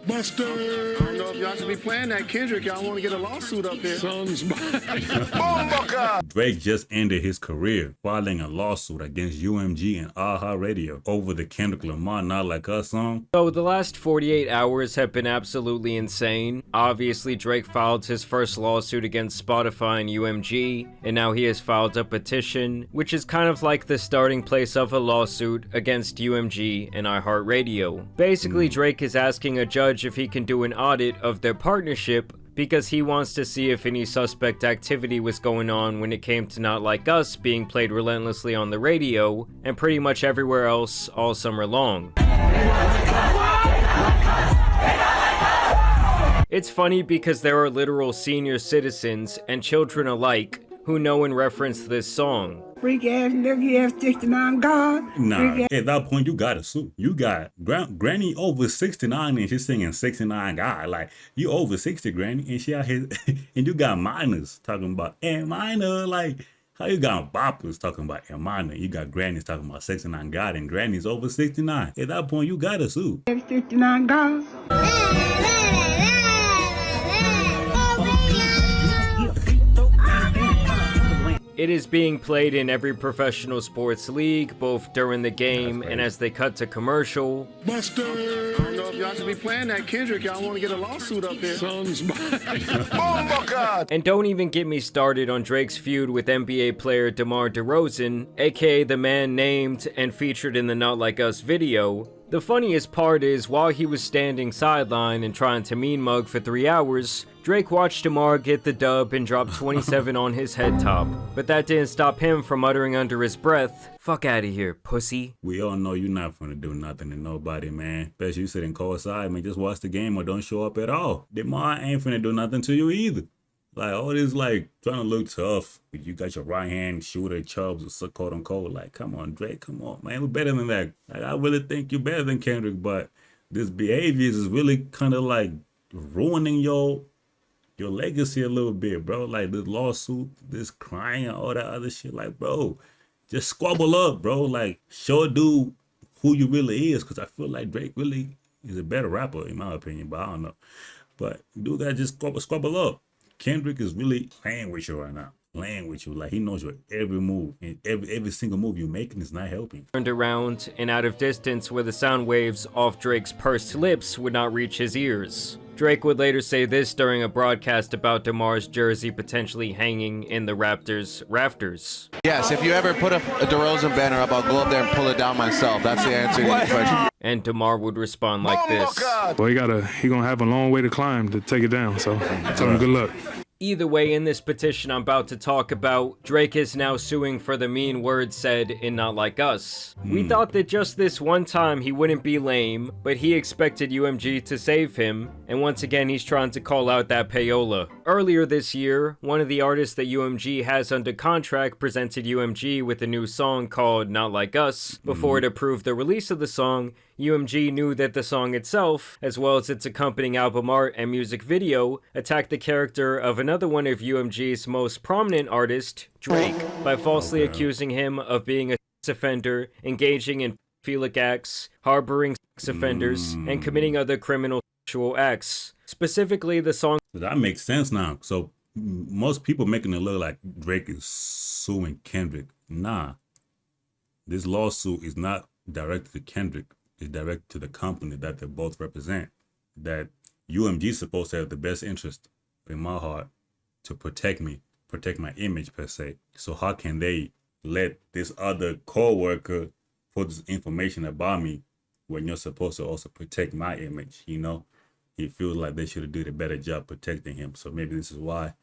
Buster. I don't know if y'all should be playing that Kendrick. Y'all want to get a lawsuit up here. Sons. Drake just ended his career filing a lawsuit against UMG and AHA Radio over the Kendrick Lamar Not Like Us song. So the last 48 hours have been absolutely insane. Obviously, Drake filed his first lawsuit against Spotify and UMG, and now he has filed a petition, which is kind of like the starting place of a lawsuit against UMG and iHeartRadio. Basically, Drake is asking a judge if he can do an audit of their partnership because he wants to see if any suspect activity was going on when it came to Not Like Us being played relentlessly on the radio and pretty much everywhere else all summer long. It's funny because there are literal senior citizens and children alike who know and reference this song. Freak ass nigga ass 69 God. Nah, at that point, you gotta sue. You got Granny over 69 and she's singing 69 God. Like, you over 60, Granny, and she out here, and you got minors talking about A minor. Like, how you got boppers talking about A minor? You got grannies talking about 69 God, and Granny's over 69. At that point, you gotta sue. 69 God. It is being played in every professional sports league, both during the game and as they cut to commercial. Buster. I don't know if y'all should be playing that Kendrick. Y'all want to get a lawsuit up here. Sons. And don't even get me started on Drake's feud with NBA player DeMar DeRozan, aka the man named and featured in the Not Like Us video. The funniest part is, while he was standing sideline and trying to mean mug for 3 hours, Drake watched DeMar get the dub and drop 27 on his head top. But that didn't stop him from muttering under his breath, "Fuck out of here, pussy." We all know you're not finna do nothing to nobody, man. Best you sitting courtside, man. Just watch the game or don't show up at all. DeMar ain't finna do nothing to you either. Like, all this, like, trying to look tough. You got your right hand shooter, Chubbs, or quote unquote. Like, come on, Drake, come on, man. We're better than that. Like, I really think you're better than Kendrick, but this behavior is really kind of like ruining your legacy a little bit, bro. Like, this lawsuit, this crying, and all that other shit. Like, bro, just squabble up, bro. Like, show dude who you really is, because I feel like Drake really is a better rapper, in my opinion, but I don't know. But dude, that just squabble up. Kendrick is really playing with you right now. Playing with you. Like, he knows your every move. And every single move you're making is not helping. Turned around and out of distance where the sound waves off Drake's pursed lips would not reach his ears. Drake would later say this during a broadcast about DeMar's jersey potentially hanging in the Raptors' rafters. Yes, if you ever put a DeRozan banner up, I'll go up there and pull it down myself. That's the answer to your question. And DeMar would respond like this. Well, he gonna have a long way to climb to take it down, so tell him good luck. Either way, in this petition I'm about to talk about, Drake is now suing for the mean words said in Not Like Us. We thought that just this one time he wouldn't be lame, but he expected UMG to save him, and once again he's trying to call out that payola. Earlier this year, one of the artists that UMG has under contract presented UMG with a new song called Not Like Us. Before it approved the release of the song, UMG knew that the song itself, as well as its accompanying album art and music video, attacked the character of another one of UMG's most prominent artists, Drake, by falsely accusing him of being a sex offender, engaging in pedophilic acts, harboring sex offenders, and committing other criminal sexual acts. Specifically, the song... That makes sense now. So most people making it look like Drake is suing Kendrick. Nah. This lawsuit is not directed to Kendrick. It's directed to the company that they both represent. That UMG is supposed to have the best interest in my heart to protect me, protect my image per se. So how can they let this other co-worker put this information about me when you're supposed to also protect my image, you know? He feels like they should have did a better job protecting him. So maybe this is why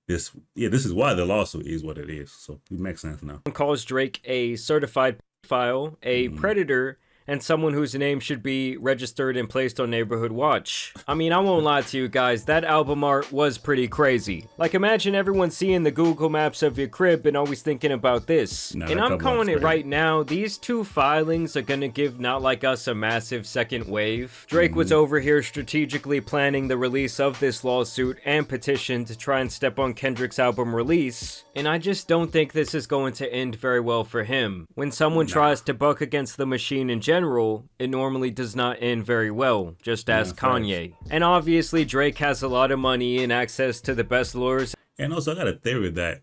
this is why the lawsuit is what it is. So it makes sense now. Calls Drake a certified pedophile, a predator, and someone whose name should be registered and placed on Neighborhood Watch. I mean, I won't lie to you guys, that album art was pretty crazy. Like, imagine everyone seeing the Google Maps of your crib and always thinking about this. And I'm calling it right now, these two filings are gonna give Not Like Us a massive second wave. Drake was over here strategically planning the release of this lawsuit and petition to try and step on Kendrick's album release, and I just don't think this is going to end very well for him. When someone tries to buck against the machine in general, general, it normally does not end very well, just ask Kanye. And obviously Drake has a lot of money and access to the best lawyers. And also, I got a theory that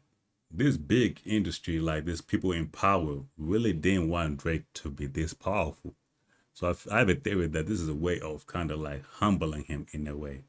this big industry, like this people in power, really didn't want Drake to be this powerful. So I have a theory that this is a way of kind of like humbling him in a way.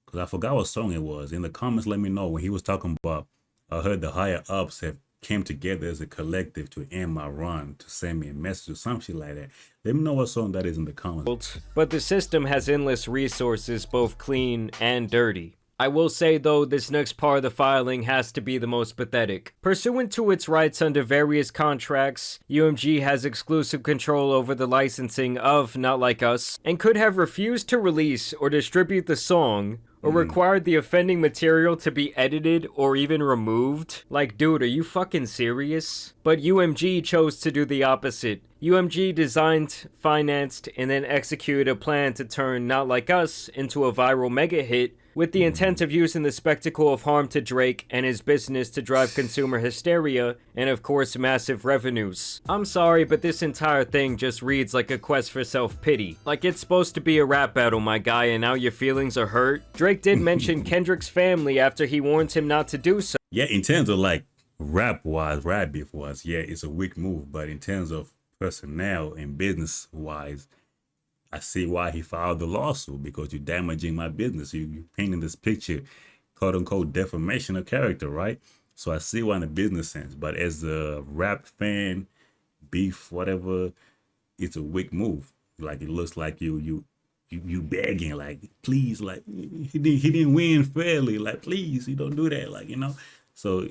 Because I forgot what song it was. In the comments, let me know when he was talking about, I heard the higher ups have came together as a collective to end my run, to send me a message or some shit like that. Let me know what song that is in the comments. But the system has endless resources, both clean and dirty. I will say though, this next part of the filing has to be the most pathetic. Pursuant to its rights under various contracts, UMG has exclusive control over the licensing of Not Like Us, and could have refused to release or distribute the song, or required the offending material to be edited or even removed. Like, dude, are you fucking serious? But UMG chose to do the opposite. UMG designed, financed, and then executed a plan to turn Not Like Us into a viral mega hit, with the intent of using the spectacle of harm to Drake and his business to drive consumer hysteria and of course massive revenues. I'm sorry, but this entire thing just reads like a quest for self-pity. Like it's supposed to be a rap battle, my guy, and now your feelings are hurt? Drake did mention Kendrick's family after he warned him not to do so. Yeah, in terms of like rap beef wise, yeah, it's a weak move. But in terms of personnel and business wise, I see why he filed the lawsuit, because you're damaging my business. You're painting this picture, quote unquote, defamation of character, right? So I see why in a business sense. But as a rap fan, beef, whatever, it's a weak move. Like it looks like you begging, like, please, like he didn't win fairly, like please, you don't do that, like, you know. So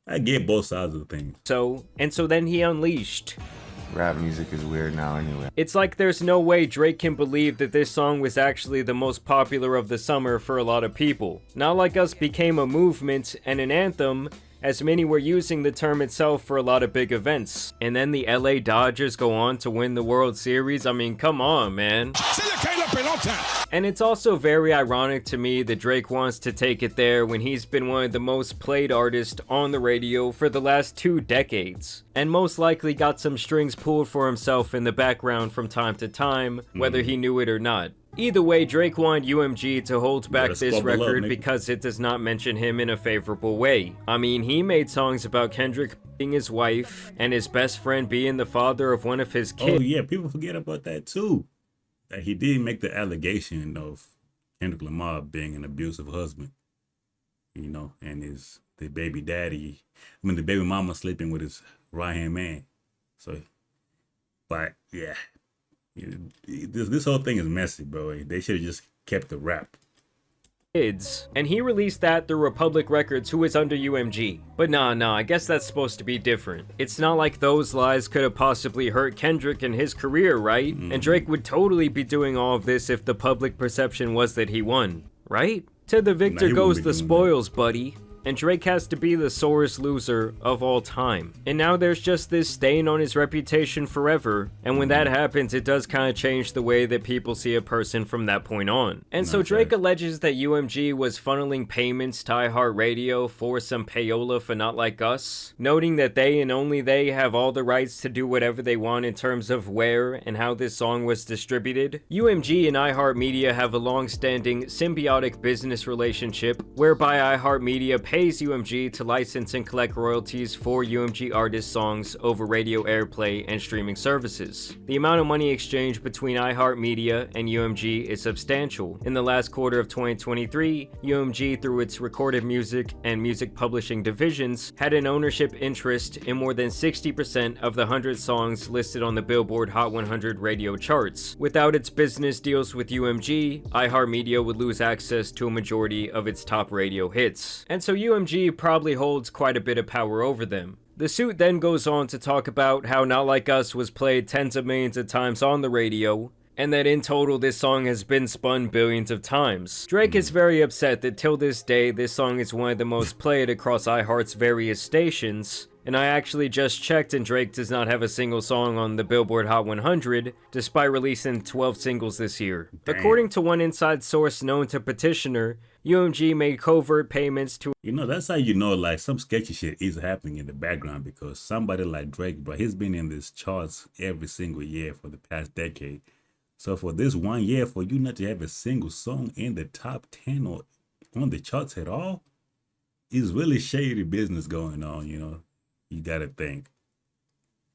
I get both sides of the thing. So then he unleashed. Rap music is weird now anyway. It's like there's no way Drake can believe that this song was actually the most popular of the summer for a lot of people. Not Like Us became a movement and an anthem, as many were using the term itself for a lot of big events. And then the LA Dodgers go on to win the World Series. I mean, come on, man. And it's also very ironic to me that Drake wants to take it there when he's been one of the most played artists on the radio for the last 2 decades, and most likely got some strings pulled for himself in the background from time to time, whether he knew it or not. Either way, Drake wanted UMG to hold back this record because it does not mention him in a favorable way. I mean, he made songs about Kendrick being his wife and his best friend being the father of one of his kids. Oh yeah, people forget about that too. That he did make the allegation of Kendrick Lamar being an abusive husband, you know, and the baby daddy, the baby mama sleeping with his right-hand man. So, but yeah, this whole thing is messy, bro. They should have just kept the rap. And he released that through Republic Records, who is under UMG. But nah, I guess that's supposed to be different. It's not like those lies could have possibly hurt Kendrick and his career, right? And Drake would totally be doing all of this if the public perception was that he won, right? To the victor goes the spoils, buddy. And Drake has to be the sorest loser of all time. And now there's just this stain on his reputation forever, and when that happens, it does kind of change the way that people see a person from that point on. And so Drake alleges that UMG was funneling payments to iHeartRadio for some payola for Not Like Us, noting that they and only they have all the rights to do whatever they want in terms of where and how this song was distributed. UMG and iHeartMedia have a long-standing symbiotic business relationship whereby iHeartMedia pays UMG to license and collect royalties for UMG artist songs over radio airplay and streaming services. The amount of money exchanged between iHeartMedia and UMG is substantial. In the last quarter of 2023, UMG, through its recorded music and music publishing divisions, had an ownership interest in more than 60% of the 100 songs listed on the Billboard Hot 100 radio charts. Without its business deals with UMG, iHeartMedia would lose access to a majority of its top radio hits. And so UMG probably holds quite a bit of power over them. The suit then goes on to talk about how Not Like Us was played tens of millions of times on the radio, and that in total this song has been spun billions of times. Drake is very upset that till this day this song is one of the most played across iHeart's various stations, And I actually just checked, and Drake does not have a single song on the Billboard Hot 100, despite releasing 12 singles this year. Damn. According to one inside source known to Petitioner, UMG made covert payments to... You know, that's how you know, like, some sketchy shit is happening in the background, because somebody like Drake, bro, he's been in these charts every single year for the past decade. So for this 1 year, for you not to have a single song in the top 10 or on the charts at all, is really shady business going on, you know. You gotta think.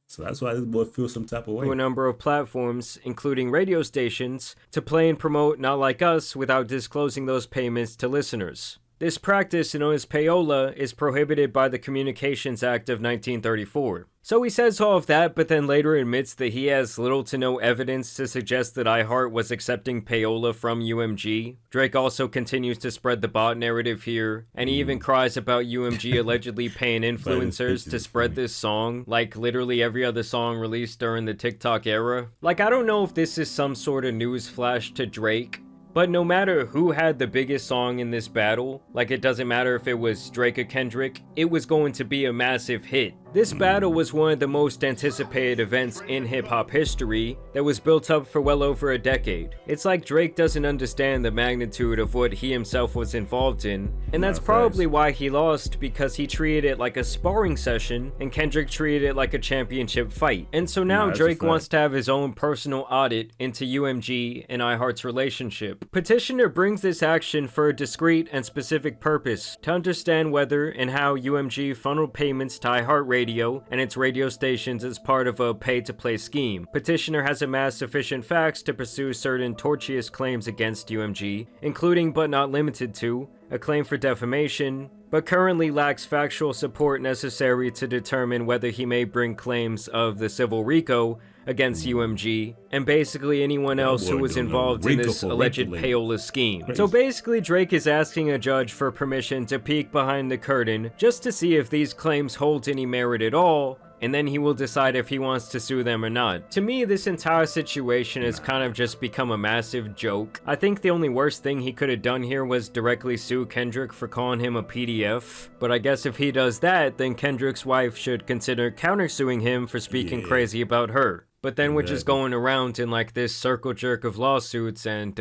So that's why this boy feels some type of way. To a number of platforms, including radio stations, to play and promote Not Like Us without disclosing those payments to listeners. This practice, known as payola, is prohibited by the Communications Act of 1934. So he says all of that, but then later admits that he has little to no evidence to suggest that iHeart was accepting payola from UMG. Drake also continues to spread the bot narrative here, and he even cries about UMG allegedly paying influencers to spread this song, like literally every other song released during the TikTok era. Like, I don't know if this is some sort of news flash to Drake, but no matter who had the biggest song in this battle, like it doesn't matter if it was Drake or Kendrick, it was going to be a massive hit. This battle was one of the most anticipated events in hip-hop history that was built up for well over a decade. It's like Drake doesn't understand the magnitude of what he himself was involved in, and that's probably why he lost, because he treated it like a sparring session and Kendrick treated it like a championship fight. And so now Drake wants to have his own personal audit into UMG and iHeart's relationship. Petitioner brings this action for a discrete and specific purpose, to understand whether and how UMG funneled payments to iHeartRadio and its radio stations as part of a pay-to-play scheme. Petitioner has amassed sufficient facts to pursue certain tortious claims against UMG, including but not limited to a claim for defamation, but currently lacks factual support necessary to determine whether he may bring claims of the civil RICO against UMG, and basically anyone else who was involved in this alleged payola scheme. So basically Drake is asking a judge for permission to peek behind the curtain just to see if these claims hold any merit at all, and then he will decide if he wants to sue them or not. To me, this entire situation has kind of just become a massive joke. I think the only worst thing he could have done here was directly sue Kendrick for calling him a PDF, but I guess if he does that, then Kendrick's wife should consider countersuing him for speaking crazy about her. But then we're just going around in like this circle jerk of lawsuits, and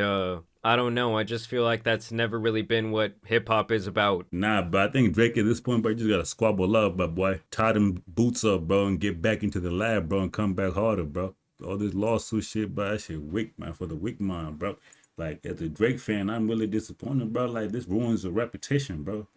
I don't know, I just feel like that's never really been what hip-hop is about. Nah, but I think Drake at this point, bro, you just gotta squabble up, but boy. Tie them boots up, bro, and get back into the lab, bro, and come back harder, bro. All this lawsuit shit, bro, that shit weak, man, for the weak mind, bro. Like, as a Drake fan, I'm really disappointed, bro. Like, this ruins the reputation, bro.